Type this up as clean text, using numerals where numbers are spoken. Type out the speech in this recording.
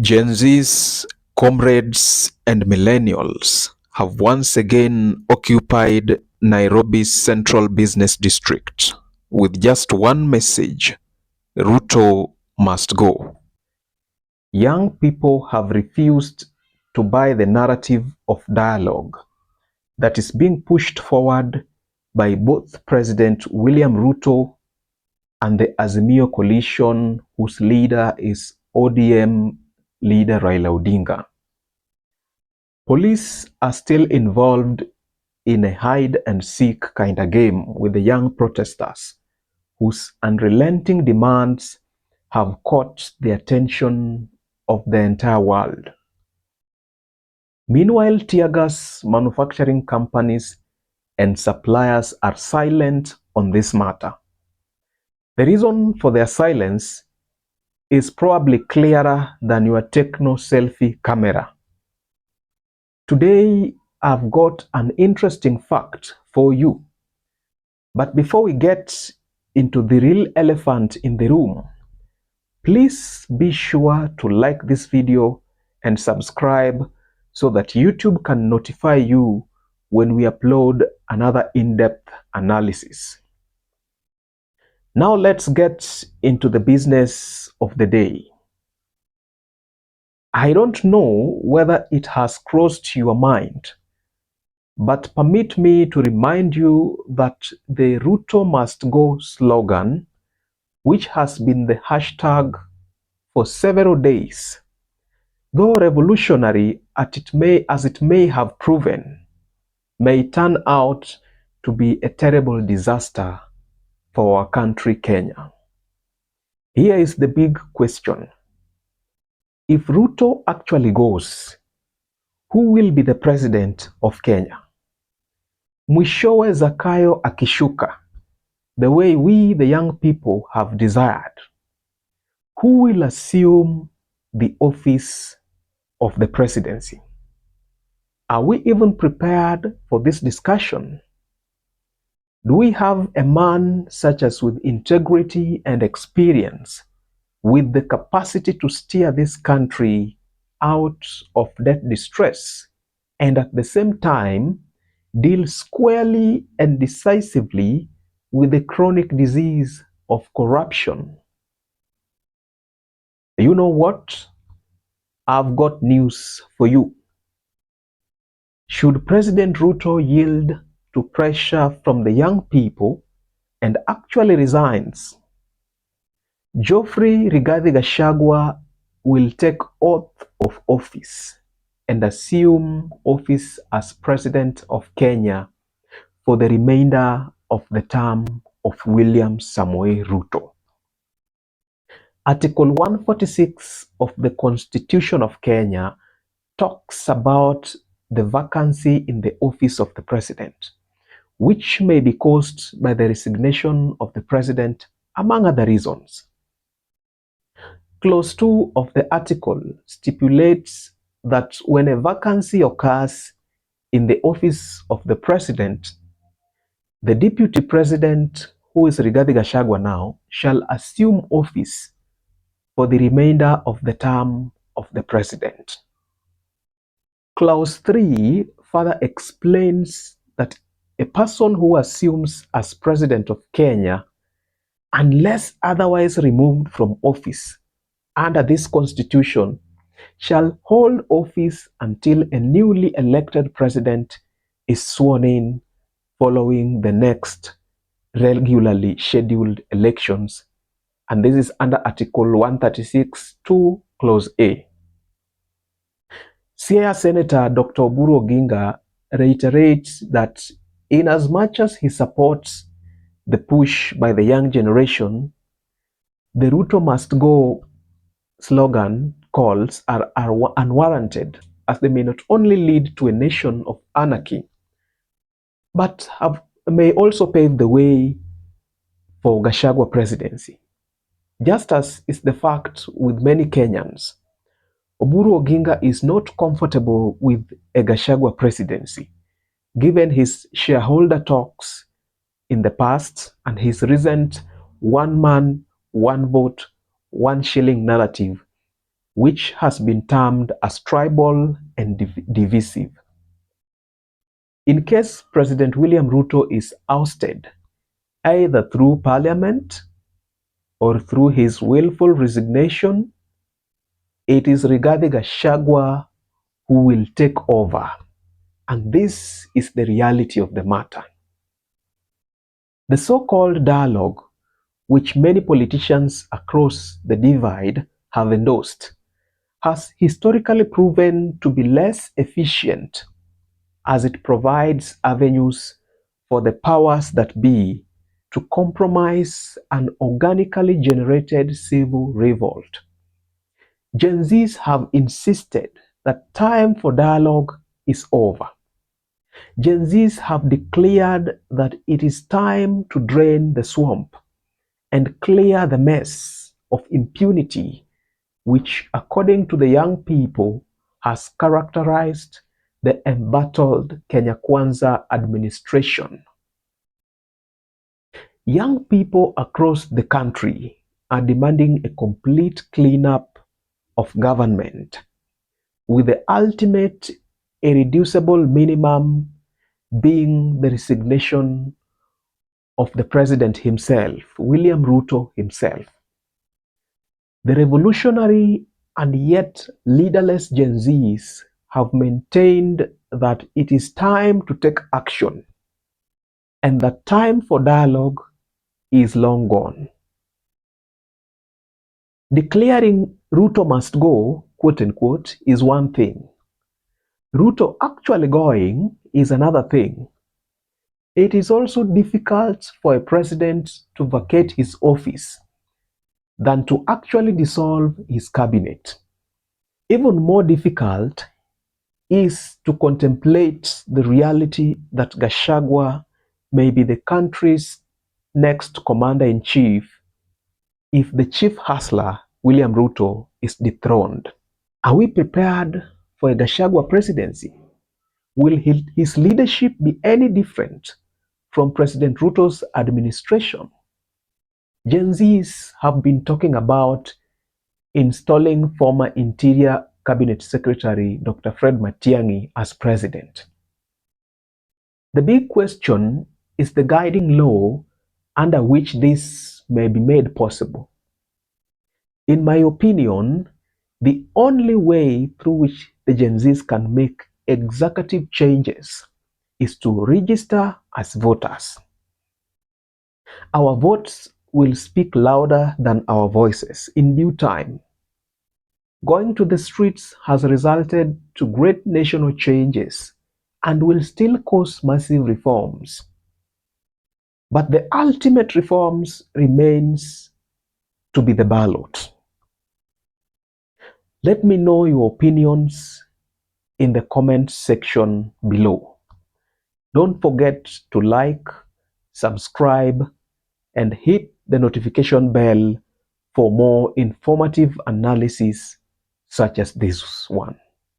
Gen Zs, comrades, and millennials have once again occupied Nairobi's central business district with just one message: Ruto must go. Young people have refused to buy the narrative of dialogue that is being pushed forward by both President William Ruto and the Azimio coalition, whose leader is ODM leader Raila Odinga. Police are still involved in a hide-and-seek kind of game with the young protesters, whose unrelenting demands have caught the attention of the entire world. Meanwhile, tear gas manufacturing companies and suppliers are silent on this matter. The reason for their silence is probably clearer than your techno selfie camera. Today, I've got an interesting fact for you. But before we get into the real elephant in the room, please be sure to like this video and subscribe so that YouTube can notify you when we upload another in-depth analysis. Now let's get into the business of the day. I don't know whether it has crossed your mind, but permit me to remind you that the Ruto must go slogan, which has been the hashtag for several days, though revolutionary as it may have proven, may turn out to be a terrible disaster for our country, Kenya. Here is the big question. If Ruto actually goes, who will be the president of Kenya? Mwishowe Zakayo akishuka, the way we, the young people, have desired, who will assume the office of the presidency? Are we even prepared for this discussion? Do we have a man such as with integrity and experience, with the capacity to steer this country out of debt distress, and at the same time deal squarely and decisively with the chronic disease of corruption? You know what? I've got news for you. Should President Ruto yield to pressure from the young people and actually resigns, Geoffrey Rigathi Gachagua will take oath of office and assume office as President of Kenya for the remainder of the term of William Samoei Ruto. Article 146 of the Constitution of Kenya talks about the vacancy in the office of the President, which may be caused by the resignation of the President, among other reasons. Clause 2 of the article stipulates that when a vacancy occurs in the office of the President, the Deputy President, who is Rigathi Gachagua now, shall assume office for the remainder of the term of the President. Clause 3 further explains that a person who assumes as President of Kenya, unless otherwise removed from office under this Constitution, shall hold office until a newly elected President is sworn in following the next regularly scheduled elections, and this is under Article 136(2) Clause A. Siaya Senator Dr. Oburu Oginga reiterates that inasmuch as he supports the push by the young generation, the Ruto must go slogan calls are unwarranted, as they may not only lead to a nation of anarchy, but may also pave the way for Gachagua presidency. Just as is the fact with many Kenyans, Oburu Oginga is not comfortable with a Gachagua presidency, given his shareholder talks in the past and his recent one man, one vote, one shilling narrative, which has been termed as tribal and divisive. In case President William Ruto is ousted, either through parliament or through his willful resignation, it is Rigathi Gachagua who will take over. And this is the reality of the matter. The so-called dialogue, which many politicians across the divide have endorsed, has historically proven to be less efficient as it provides avenues for the powers that be to compromise an organically generated civil revolt. Gen Zs have insisted that time for dialogue is over. Gen Zs have declared that it is time to drain the swamp and clear the mess of impunity which, according to the young people, has characterized the embattled Kenya Kwanza administration. Young people across the country are demanding a complete cleanup of government, with the ultimate irreducible minimum being the resignation of the president himself, William Ruto himself. The revolutionary and yet leaderless Gen Zs have maintained that it is time to take action and that time for dialogue is long gone. Declaring Ruto must go, quote unquote, is one thing. Ruto actually going is another thing. It is also difficult for a president to vacate his office than to actually dissolve his cabinet. Even more difficult is to contemplate the reality that Gachagua may be the country's next commander-in-chief if the chief hustler, William Ruto, is dethroned. Are we prepared for a Gachagua presidency? Will his leadership be any different from President Ruto's administration? Gen Zs have been talking about installing former Interior Cabinet Secretary Dr. Fred Matiang'i as president. The big question is the guiding law under which this may be made possible. In my opinion, the only way through which the Gen Zs can make executive changes is to register as voters. Our votes will speak louder than our voices in due time. Going to the streets has resulted to great national changes and will still cause massive reforms. But the ultimate reforms remains to be the ballot. Let me know your opinions in the comment section below. Don't forget to like, subscribe, and hit the notification bell for more informative analysis such as this one.